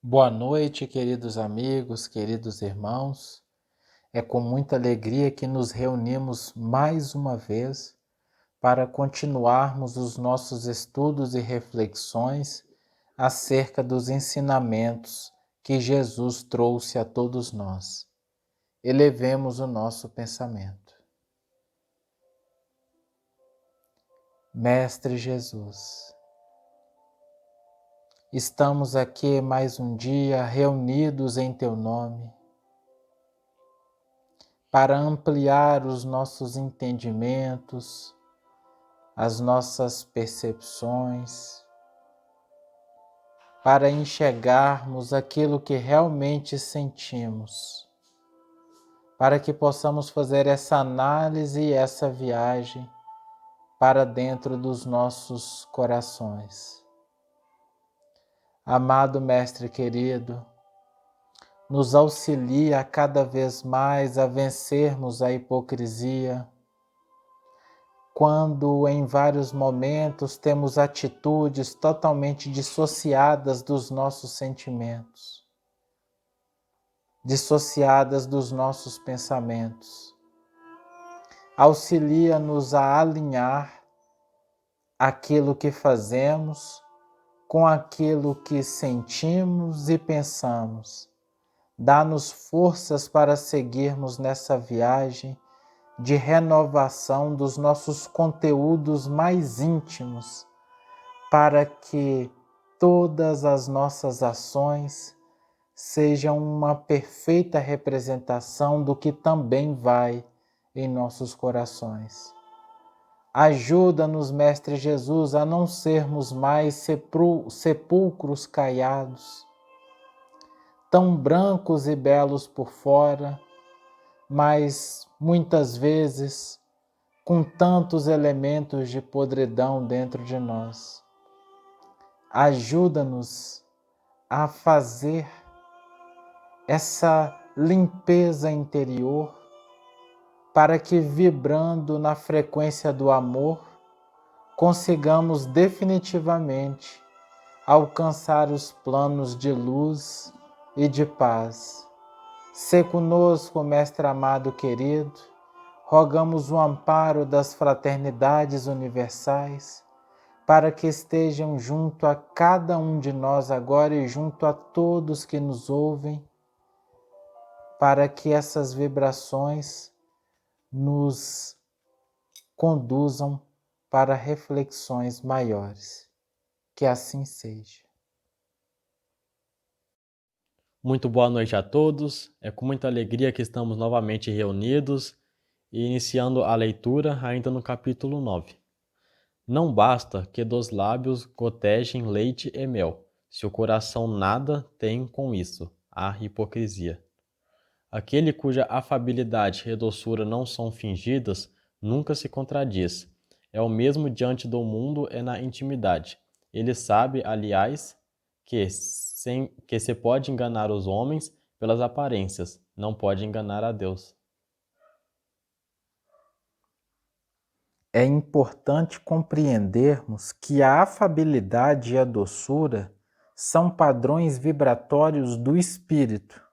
Boa noite, queridos amigos, queridos irmãos. É com muita alegria que nos reunimos mais uma vez para continuarmos os nossos estudos e reflexões acerca dos ensinamentos que Jesus trouxe a todos nós. Elevemos o nosso pensamento. Mestre Jesus, estamos aqui mais um dia reunidos em Teu nome, para ampliar os nossos entendimentos, as nossas percepções, para enxergarmos aquilo que realmente sentimos, para que possamos fazer essa análise e essa viagem para dentro dos nossos corações. Amado Mestre querido, nos auxilia cada vez mais a vencermos a hipocrisia, quando em vários momentos temos atitudes totalmente dissociadas dos nossos sentimentos, dissociadas dos nossos pensamentos. Auxilia-nos a alinhar aquilo que fazemos com aquilo que sentimos e pensamos. Dá-nos forças para seguirmos nessa viagem de renovação dos nossos conteúdos mais íntimos, para que todas as nossas ações sejam uma perfeita representação do que também vai em nossos corações. Ajuda-nos, Mestre Jesus, a não sermos mais sepulcros caiados, tão brancos e belos por fora, mas muitas vezes com tantos elementos de podridão dentro de nós. Ajuda-nos a fazer essa limpeza interior para que, vibrando na frequência do amor, consigamos definitivamente alcançar os planos de luz e de paz. Sê conosco, Mestre amado querido, rogamos o amparo das fraternidades universais, para que estejam junto a cada um de nós agora e junto a todos que nos ouvem, para que essas vibrações nos conduzam para reflexões maiores. Que assim seja. Muito boa noite a todos. É com muita alegria que estamos novamente reunidos e iniciando a leitura ainda no capítulo 9. Não basta que dos lábios gotejem leite e mel, se o coração nada tem com isso, a hipocrisia. Aquele cuja afabilidade e doçura não são fingidas, nunca se contradiz. É o mesmo diante do mundo e na intimidade. Ele sabe, aliás, que se pode enganar os homens pelas aparências, não pode enganar a Deus. É importante compreendermos que a afabilidade e a doçura são padrões vibratórios do espírito,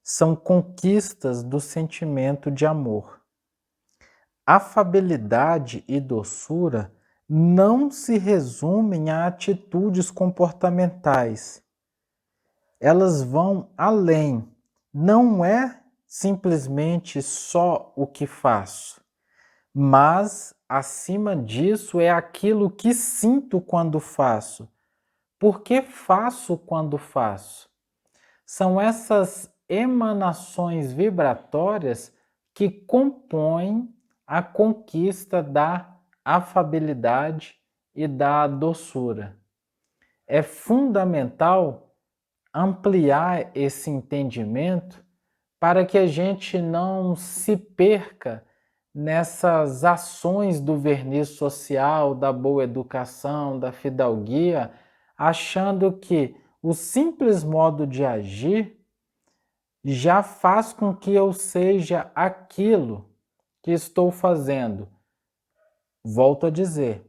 são conquistas do sentimento de amor. Afabilidade e doçura não se resumem a atitudes comportamentais. Elas vão além. Não é simplesmente só o que faço, mas, acima disso, é aquilo que sinto quando faço. Por que faço quando faço? São essas emanações vibratórias que compõem a conquista da afabilidade e da doçura. É fundamental ampliar esse entendimento para que a gente não se perca nessas ações do verniz social, da boa educação, da fidalguia, achando que o simples modo de agir já faz com que eu seja aquilo que estou fazendo. Volto a dizer,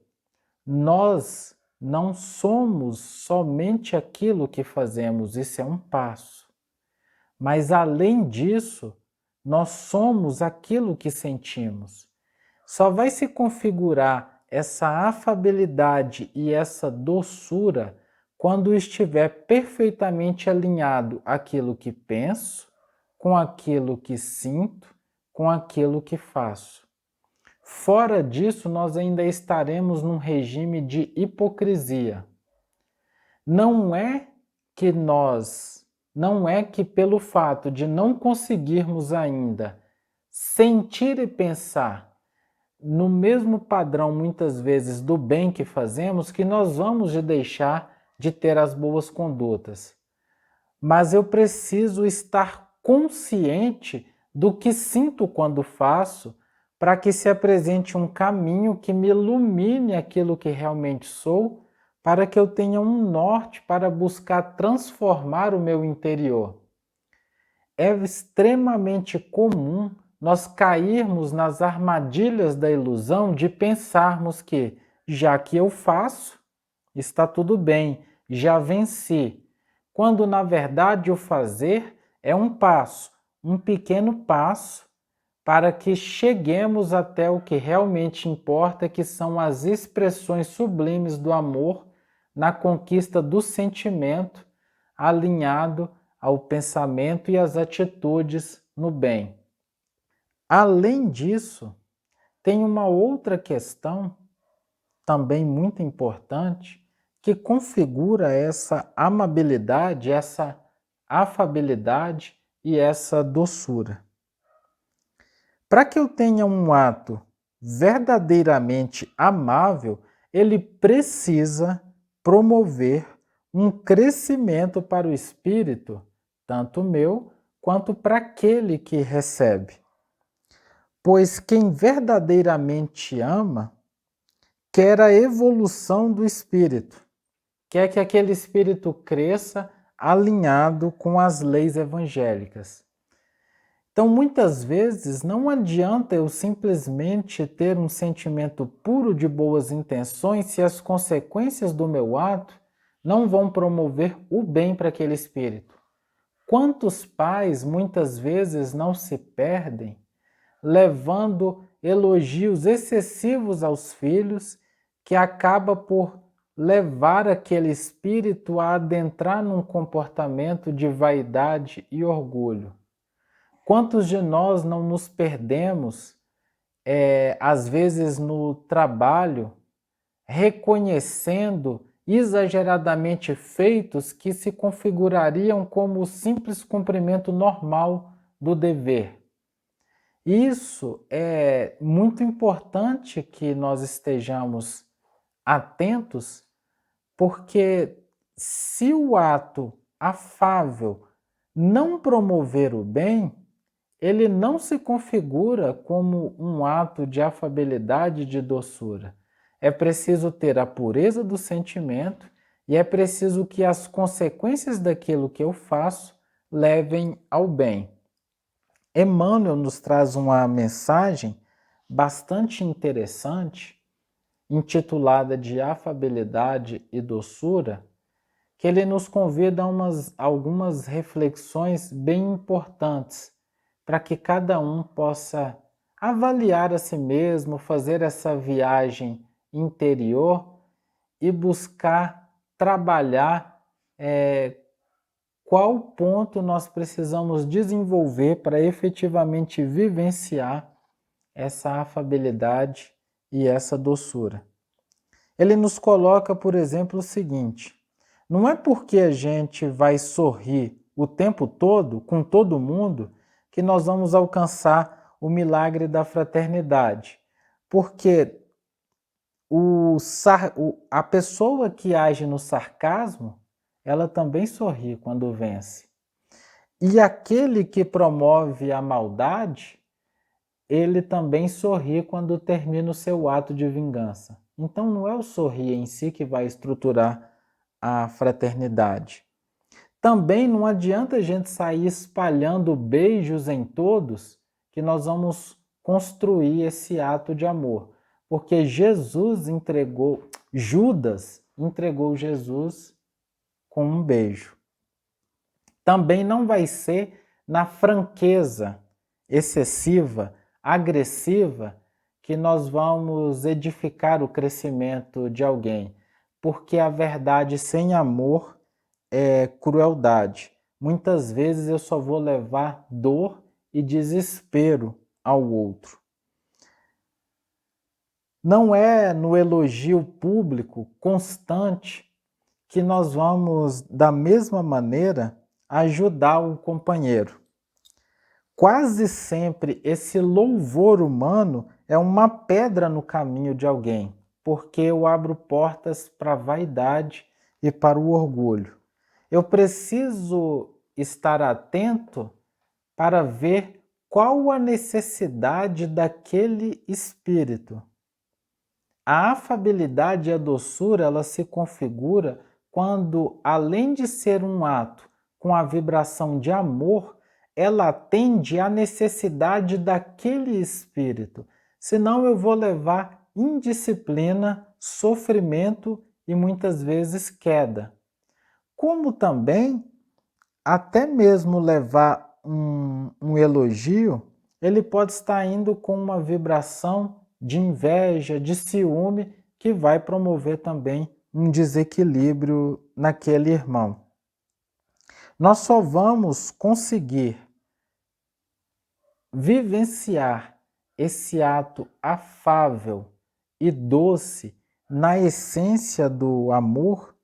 nós não somos somente aquilo que fazemos, isso é um passo. Mas além disso, nós somos aquilo que sentimos. Só vai se configurar essa afabilidade e essa doçura quando estiver perfeitamente alinhado aquilo que penso, com aquilo que sinto, com aquilo que faço. Fora disso, nós ainda estaremos num regime de hipocrisia. Não é que pelo fato de não conseguirmos ainda sentir e pensar no mesmo padrão, muitas vezes, do bem que fazemos, que nós vamos deixar de ter as boas condutas. Mas eu preciso estar consciente do que sinto quando faço, para que se apresente um caminho que me ilumine aquilo que realmente sou, para que eu tenha um norte para buscar transformar o meu interior. É extremamente comum nós cairmos nas armadilhas da ilusão de pensarmos que, já que eu faço, está tudo bem, já venci. Quando na verdade o fazer é um passo, um pequeno passo, para que cheguemos até o que realmente importa, que são as expressões sublimes do amor na conquista do sentimento alinhado ao pensamento e às atitudes no bem. Além disso, tem uma outra questão também muito importante que configura essa amabilidade, essa afabilidade e essa doçura. Para que eu tenha um ato verdadeiramente amável, ele precisa promover um crescimento para o espírito, tanto meu quanto para aquele que recebe. Pois quem verdadeiramente ama quer a evolução do espírito, quer que aquele espírito cresça alinhado com as leis evangélicas. Então, muitas vezes, não adianta eu simplesmente ter um sentimento puro de boas intenções se as consequências do meu ato não vão promover o bem para aquele espírito. Quantos pais muitas vezes não se perdem levando elogios excessivos aos filhos, que acaba por levar aquele espírito a adentrar num comportamento de vaidade e orgulho? Quantos de nós não nos perdemos, às vezes no trabalho, reconhecendo exageradamente feitos que se configurariam como o simples cumprimento normal do dever? Isso é muito importante que nós estejamos atentos, porque se o ato afável não promover o bem, ele não se configura como um ato de afabilidade e de doçura. É preciso ter a pureza do sentimento e é preciso que as consequências daquilo que eu faço levem ao bem. Emmanuel nos traz uma mensagem bastante interessante, intitulada de Afabilidade e Doçura, que ele nos convida a algumas reflexões bem importantes para que cada um possa avaliar a si mesmo, fazer essa viagem interior e buscar trabalhar qual ponto nós precisamos desenvolver para efetivamente vivenciar essa afabilidade e essa doçura. Ele nos coloca, por exemplo, o seguinte: não é porque a gente vai sorrir o tempo todo, com todo mundo, que nós vamos alcançar o milagre da fraternidade. Porque a pessoa que age no sarcasmo, ela também sorri quando vence. E aquele que promove a maldade, ele também sorri quando termina o seu ato de vingança. Então não é o sorrir em si que vai estruturar a fraternidade. Também não adianta a gente sair espalhando beijos em todos que nós vamos construir esse ato de amor. Porque Judas entregou Jesus com um beijo. Também não vai ser na franqueza excessiva, agressiva, que nós vamos edificar o crescimento de alguém, porque a verdade sem amor é crueldade. Muitas vezes eu só vou levar dor e desespero ao outro. Não é no elogio público constante que nós vamos, da mesma maneira, ajudar o companheiro. Quase sempre esse louvor humano é uma pedra no caminho de alguém, porque eu abro portas para a vaidade e para o orgulho. Eu preciso estar atento para ver qual a necessidade daquele espírito. A afabilidade e a doçura, ela se configura quando, além de ser um ato com a vibração de amor, ela atende à necessidade daquele espírito. Senão eu vou levar indisciplina, sofrimento e muitas vezes queda. Como também, até mesmo levar um elogio, ele pode estar indo com uma vibração de inveja, de ciúme, que vai promover também um desequilíbrio naquele irmão. Nós só vamos conseguir vivenciar esse ato afável e doce na essência do amor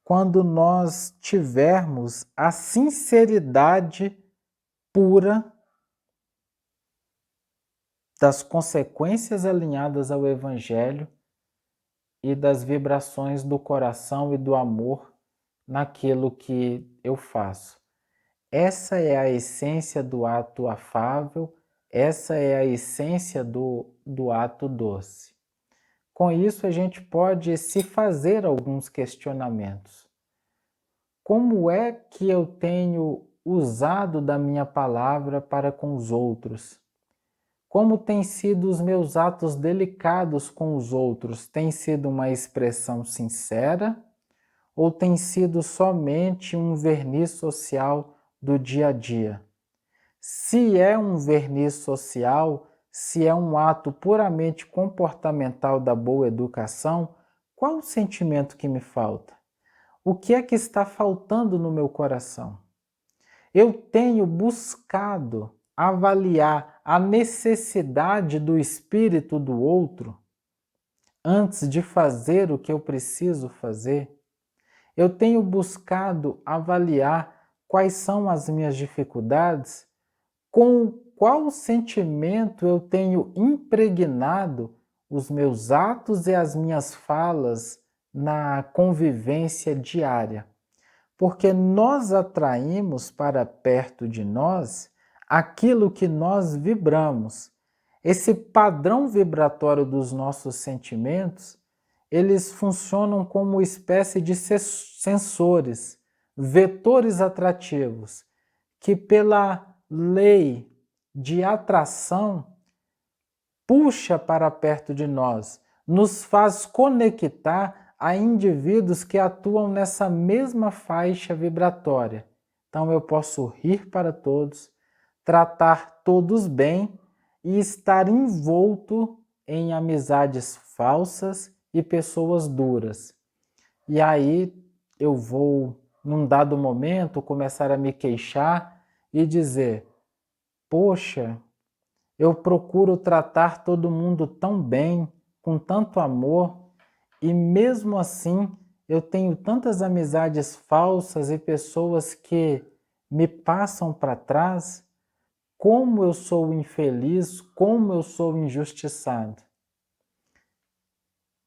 quando nós tivermos a sinceridade pura das consequências alinhadas ao Evangelho e das vibrações do coração e do amor naquilo que eu faço. Essa é a essência do ato afável, essa é a essência do ato doce. Com isso, a gente pode se fazer alguns questionamentos. Como é que eu tenho usado da minha palavra para com os outros? Como têm sido os meus atos delicados com os outros? Tem sido uma expressão sincera ou tem sido somente um verniz social do dia a dia? Se é um verniz social, se é um ato puramente comportamental da boa educação, qual o sentimento que me falta? O que é que está faltando no meu coração? Eu tenho buscado avaliar a necessidade do espírito do outro antes de fazer o que eu preciso fazer. Eu tenho buscado avaliar quais são as minhas dificuldades, com qual sentimento eu tenho impregnado os meus atos e as minhas falas na convivência diária. Porque nós atraímos para perto de nós aquilo que nós vibramos. Esse padrão vibratório dos nossos sentimentos, eles funcionam como espécie de sensores, vetores atrativos, que pela lei de atração puxa para perto de nós, nos faz conectar a indivíduos que atuam nessa mesma faixa vibratória. Então eu posso rir para todos, tratar todos bem e estar envolto em amizades falsas e pessoas duras. E aí eu vou, num dado momento, começar a me queixar e dizer: poxa, eu procuro tratar todo mundo tão bem, com tanto amor, e mesmo assim eu tenho tantas amizades falsas e pessoas que me passam para trás. Como eu sou infeliz, como eu sou injustiçado.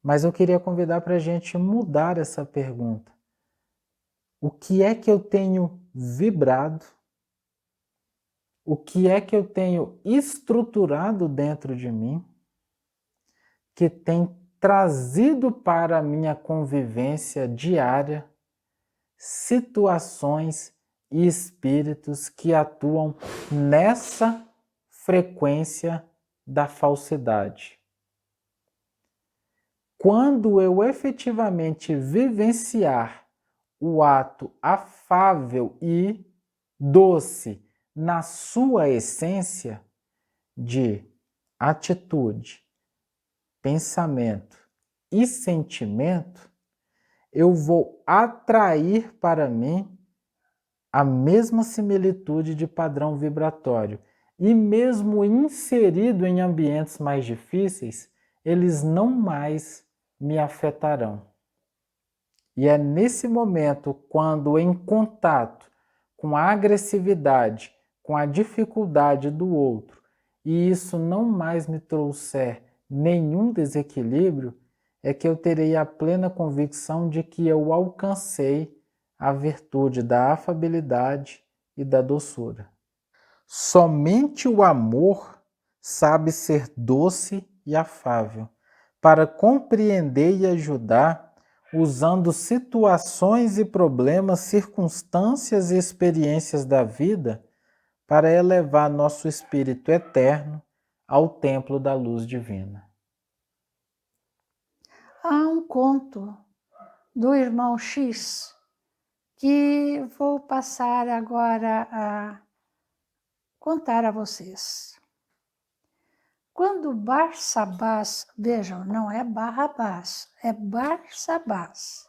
Mas eu queria convidar para a gente mudar essa pergunta. O que é que eu tenho vibrado? O que é que eu tenho estruturado dentro de mim que tem trazido para a minha convivência diária situações e espíritos que atuam nessa frequência da falsidade? quando eu efetivamente vivenciar o ato afável e doce na sua essência de atitude, pensamento e sentimento, eu vou atrair para mim a mesma similitude de padrão vibratório. E mesmo inserido em ambientes mais difíceis, eles não mais me afetarão. E é nesse momento, quando em contato com a agressividade, com a dificuldade do outro, e isso não mais me trouxer nenhum desequilíbrio, é que eu terei a plena convicção de que eu alcancei a virtude da afabilidade e da doçura. Somente o amor sabe ser doce e afável, para compreender e ajudar, usando situações e problemas, circunstâncias e experiências da vida, para elevar nosso espírito eterno ao templo da luz divina. Há um conto do irmão X que vou passar agora a contar a vocês. Quando Barsabás, vejam, não é Barrabás, é Barsabás,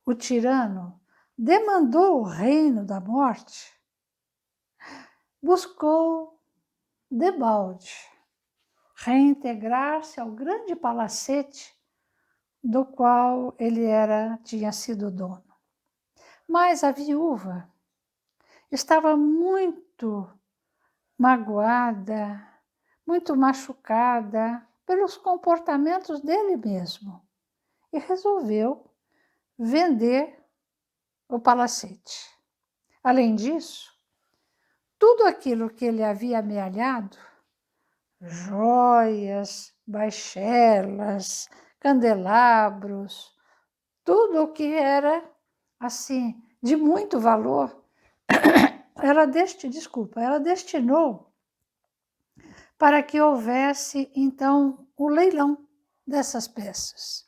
o tirano, demandou o reino da morte, buscou debalde reintegrar-se ao grande palacete do qual ele tinha sido dono. Mas a viúva estava muito magoada, muito machucada pelos comportamentos dele mesmo e resolveu vender o palacete. Além disso, tudo aquilo que ele havia amealhado, joias, baixelas, candelabros, tudo o que era assim de muito valor, ela destinou para que houvesse então o leilão dessas peças.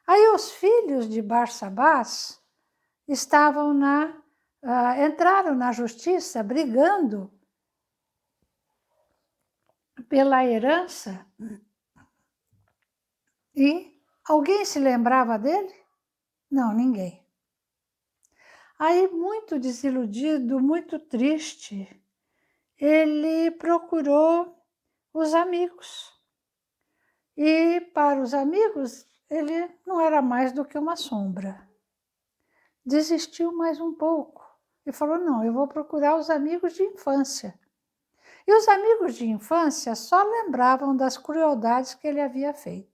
Aí os filhos de Barsabás entraram na justiça brigando pela herança. E alguém se lembrava dele? Não, ninguém. Aí, muito desiludido, muito triste, ele procurou os amigos. E para os amigos, ele não era mais do que uma sombra. Desistiu mais um pouco e falou: não, eu vou procurar os amigos de infância. E os amigos de infância só lembravam das crueldades que ele havia feito.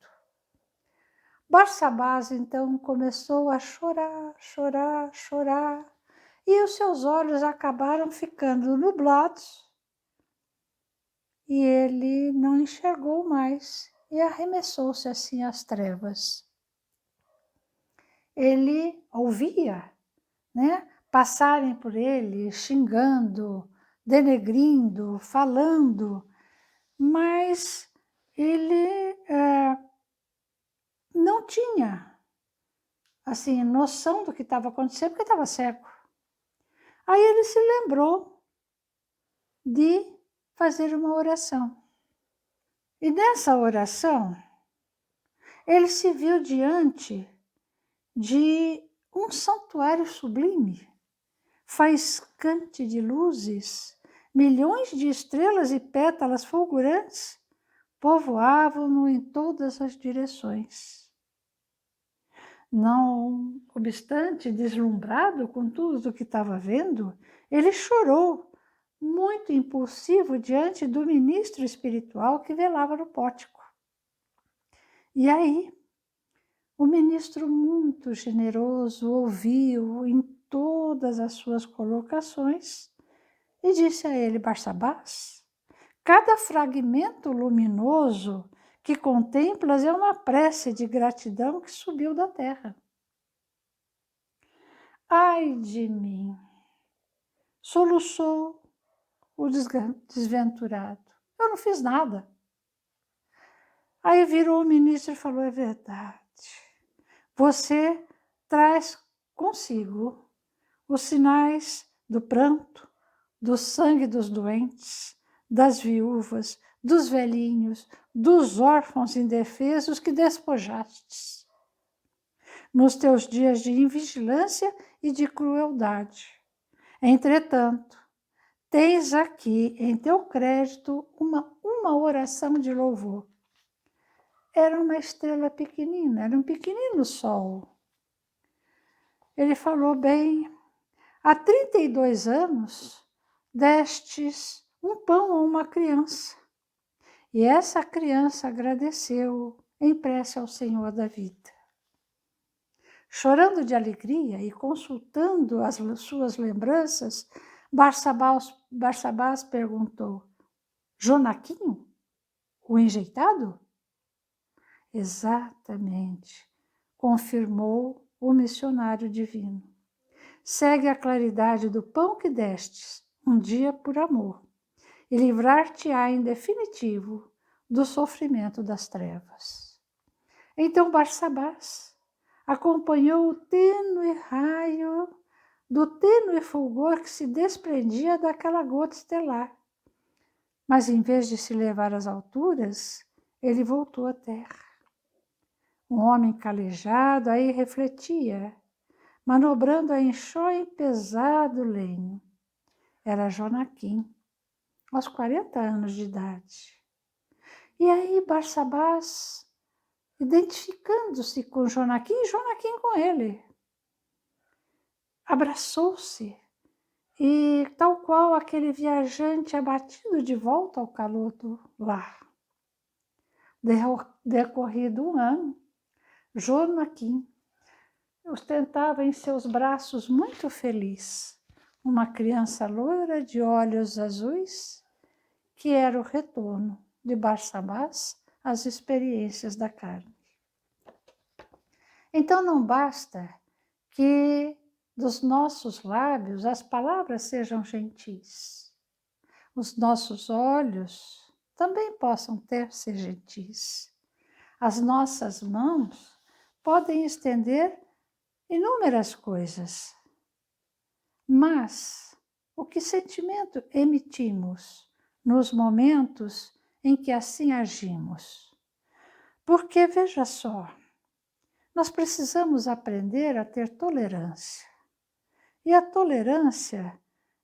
Barsabás, então, começou a chorar, chorar, chorar, e os seus olhos acabaram ficando nublados, e ele não enxergou mais, e arremessou-se assim às trevas. Ele ouvia, passarem por ele, xingando, denegrindo, falando, mas ele não tinha assim, noção do que estava acontecendo, porque estava cego. Aí ele se lembrou de fazer uma oração. E nessa oração, ele se viu diante de um santuário sublime, faiscante de luzes, milhões de estrelas e pétalas fulgurantes povoavam-no em todas as direções. Não obstante, deslumbrado com tudo o que estava vendo, ele chorou, muito impulsivo diante do ministro espiritual que velava no pórtico. E aí, o ministro, muito generoso, ouviu em todas as suas colocações e disse a ele: Barsabás, cada fragmento luminoso que contemplas é uma prece de gratidão que subiu da terra. Ai de mim, soluçou o desventurado. Eu não fiz nada. Aí virou o ministro e falou: é verdade. Você traz consigo os sinais do pranto, do sangue dos doentes, das viúvas, dos velhinhos, dos órfãos indefesos que despojastes nos teus dias de invigilância e de crueldade. Entretanto, tens aqui em teu crédito uma oração de louvor. Era uma estrela pequenina, era um pequenino sol. Ele falou: bem, há 32 anos destes um pão a uma criança. E essa criança agradeceu em prece ao Senhor da vida. Chorando de alegria e consultando as suas lembranças, Barsabás perguntou: Jonaquim, o enjeitado? Exatamente, confirmou o missionário divino. Segue a claridade do pão que destes, um dia por amor, e livrar-te-á em definitivo do sofrimento das trevas. Então Barsabás acompanhou o tênue raio do tênue fulgor que se desprendia daquela gota estelar. Mas em vez de se levar às alturas, ele voltou à terra. Um homem calejado aí refletia, manobrando a enxó em pesado lenho. Era Jonaquim, aos 40 anos de idade. E aí Barsabás, identificando-se com Jonaquim e Jonaquim com ele, abraçou-se e, tal qual aquele viajante abatido de volta ao calor do lar. Decorrido um ano, Jonaquim ostentava em seus braços muito feliz uma criança loira de olhos azuis, que era o retorno de Barsabás às experiências da carne. Então não basta que dos nossos lábios as palavras sejam gentis. Os nossos olhos também possam ser gentis. As nossas mãos podem estender inúmeras coisas. Mas o que sentimento emitimos nos momentos em que assim agimos? Porque, veja só, nós precisamos aprender a ter tolerância. E a tolerância,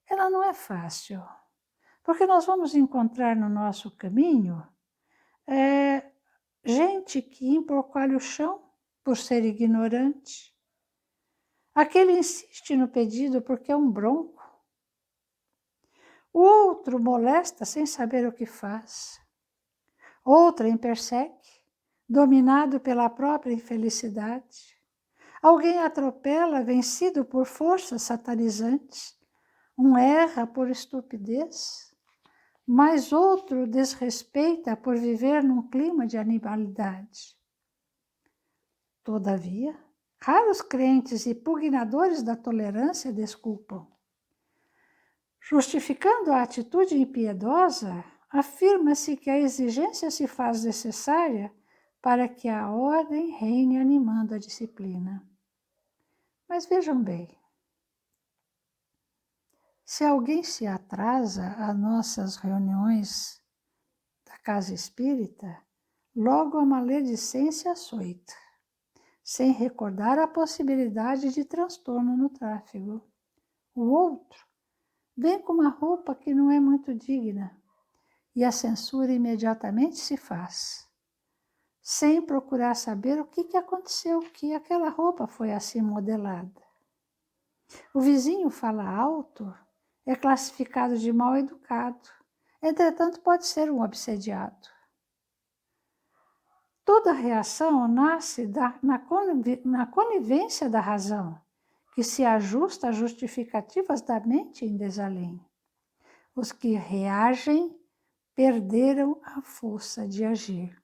ela não é fácil, porque nós vamos encontrar no nosso caminho gente que emporcalha o chão por ser ignorante. Aquele insiste no pedido porque é um bronco. O outro molesta sem saber o que faz. Outra persegue, dominado pela própria infelicidade. Alguém atropela, vencido por forças satanizantes. Um erra por estupidez, mas outro desrespeita por viver num clima de animalidade. Todavia, raros crentes e pugnadores da tolerância desculpam. Justificando a atitude impiedosa, afirma-se que a exigência se faz necessária para que a ordem reine animando a disciplina. Mas vejam bem, se alguém se atrasa às nossas reuniões da casa espírita, logo a maledicência açoita, sem recordar a possibilidade de transtorno no tráfego. O outro vem com uma roupa que não é muito digna e a censura imediatamente se faz, sem procurar saber o que aconteceu, que aquela roupa foi assim modelada. O vizinho fala alto, é classificado de mal educado, entretanto pode ser um obsediado. Toda reação nasce na conivência da razão, que se ajusta às justificativas da mente em desalinho. Os que reagem perderam a força de agir.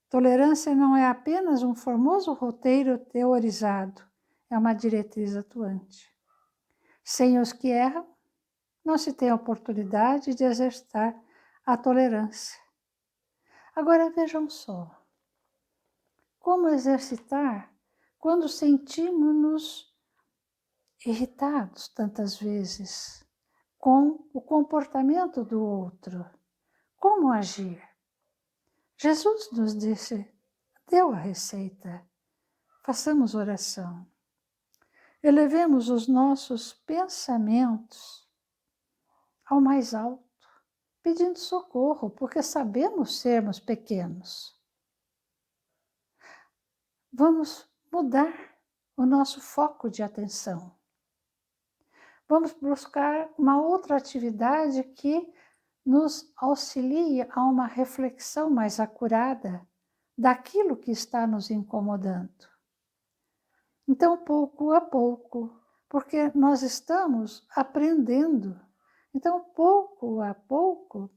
Tolerância não é apenas um formoso roteiro teorizado, é uma diretriz atuante. Sem os que erram, não se tem oportunidade de exercitar a tolerância. Agora vejam só, como exercitar quando sentimos-nos irritados tantas vezes com o comportamento do outro. Como agir? Jesus nos deu a receita. Façamos oração. Elevemos os nossos pensamentos ao mais alto, pedindo socorro, porque sabemos sermos pequenos. Vamos mudar o nosso foco de atenção. Vamos buscar uma outra atividade que nos auxilie a uma reflexão mais acurada daquilo que está nos incomodando. Então, pouco a pouco, porque nós estamos aprendendo, então, pouco a pouco,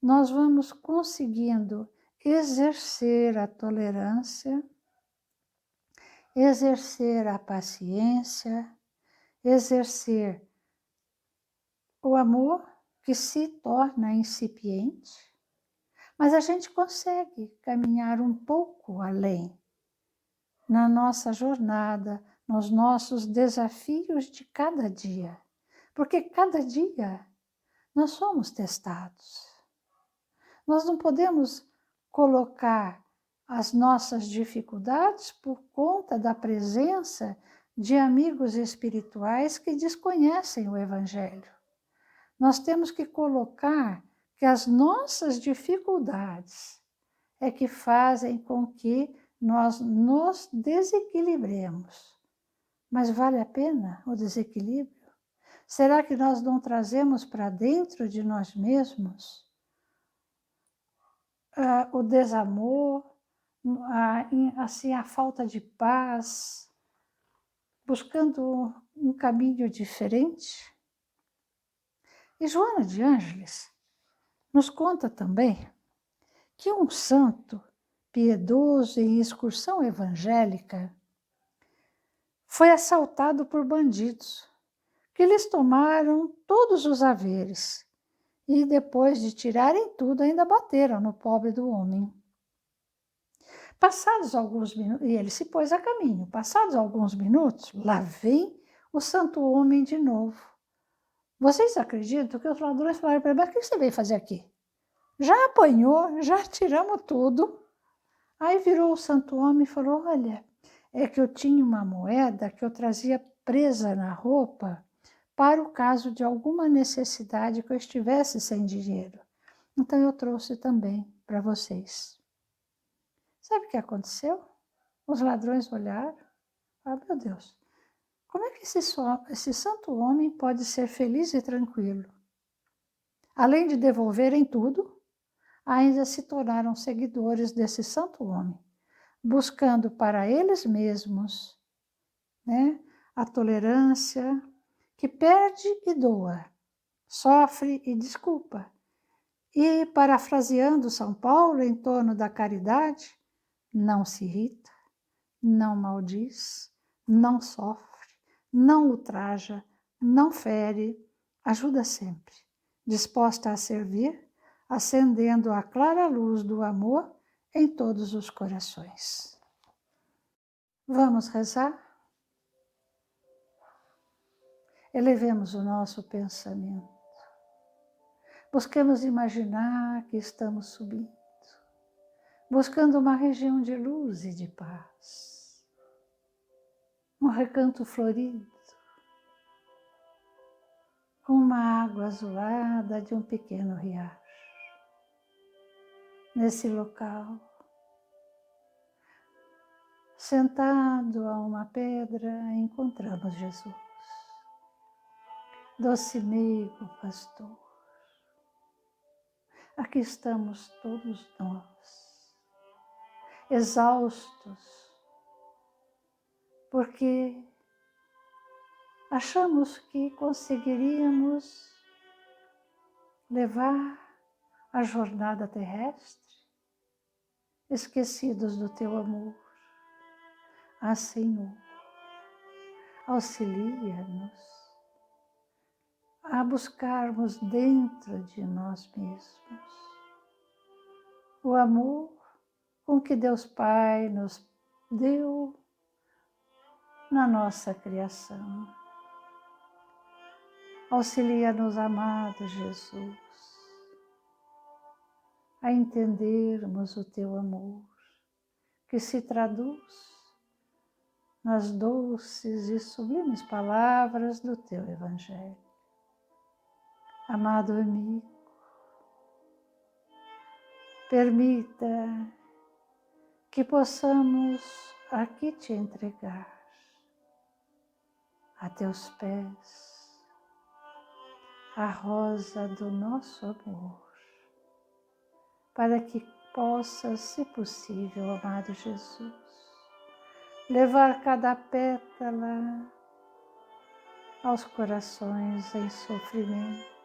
nós vamos conseguindo exercer a tolerância, exercer a paciência, exercer o amor que se torna incipiente, mas a gente consegue caminhar um pouco além na nossa jornada, nos nossos desafios de cada dia, porque cada dia nós somos testados. Nós não podemos colocar as nossas dificuldades por conta da presença de amigos espirituais que desconhecem o Evangelho. Nós temos que colocar que as nossas dificuldades é que fazem com que nós nos desequilibremos. Mas vale a pena o desequilíbrio? Será que nós não trazemos para dentro de nós mesmos o desamor, assim, a falta de paz, buscando um caminho diferente? E Joana de Ângeles nos conta também que um santo piedoso em excursão evangélica foi assaltado por bandidos, que lhes tomaram todos os haveres e depois de tirarem tudo ainda bateram no pobre do homem. Passados alguns minutos, e ele se pôs a caminho, passados alguns minutos, lá vem o santo homem de novo. Vocês acreditam que os ladrões falaram para ele: mas o que você veio fazer aqui? Já apanhou, já tiramos tudo. Aí virou o santo homem e falou: olha, é que eu tinha uma moeda que eu trazia presa na roupa para o caso de alguma necessidade que eu estivesse sem dinheiro. Então eu trouxe também para vocês. Sabe o que aconteceu? Os ladrões olharam e falaram: meu Deus, como é que esse santo homem pode ser feliz e tranquilo? Além de devolverem tudo, ainda se tornaram seguidores desse santo homem, buscando para eles mesmos, né, a tolerância, que perde e doa, sofre e desculpa. E, parafraseando São Paulo em torno da caridade, não se irrita, não maldiz, não sofre, não ultraja, não fere, ajuda sempre, disposta a servir, acendendo a clara luz do amor em todos os corações. Vamos rezar? Elevemos o nosso pensamento. Busquemos imaginar que estamos subindo, buscando uma região de luz e de paz, um recanto florido, com uma água azulada de um pequeno riacho. Nesse local, sentado a uma pedra, encontramos Jesus, doce meigo pastor. Aqui estamos todos nós, exaustos, porque achamos que conseguiríamos levar a jornada terrestre, esquecidos do teu amor. Ah, Senhor, auxilia-nos a buscarmos dentro de nós mesmos o amor com que Deus Pai nos deu na nossa criação. Auxilia-nos, amado Jesus, a entendermos o teu amor, que se traduz nas doces e sublimes palavras do teu Evangelho. Amado amigo, permita que possamos aqui te entregar a teus pés a rosa do nosso amor, para que possas, se possível, amado Jesus, levar cada pétala aos corações em sofrimento,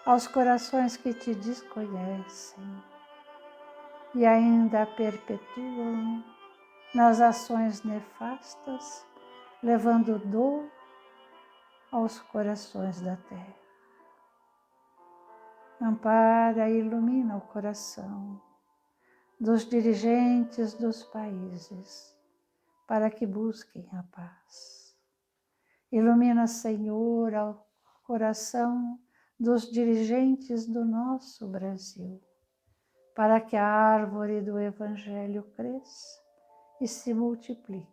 aos corações que te desconhecem e ainda perpetuam nas ações nefastas, levando dor aos corações da terra. Ampara e ilumina o coração dos dirigentes dos países, para que busquem a paz. Ilumina, Senhor, o coração dos dirigentes do nosso Brasil, para que a árvore do Evangelho cresça e se multiplique,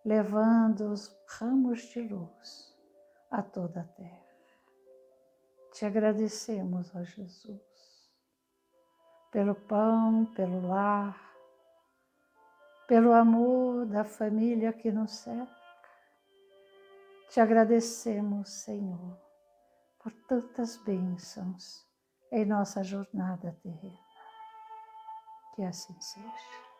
levando os ramos de luz a toda a terra. Te agradecemos, ó Jesus, pelo pão, pelo lar, pelo amor da família que nos cerca. Te agradecemos, Senhor, por tantas bênçãos em nossa jornada terrena. Que assim seja.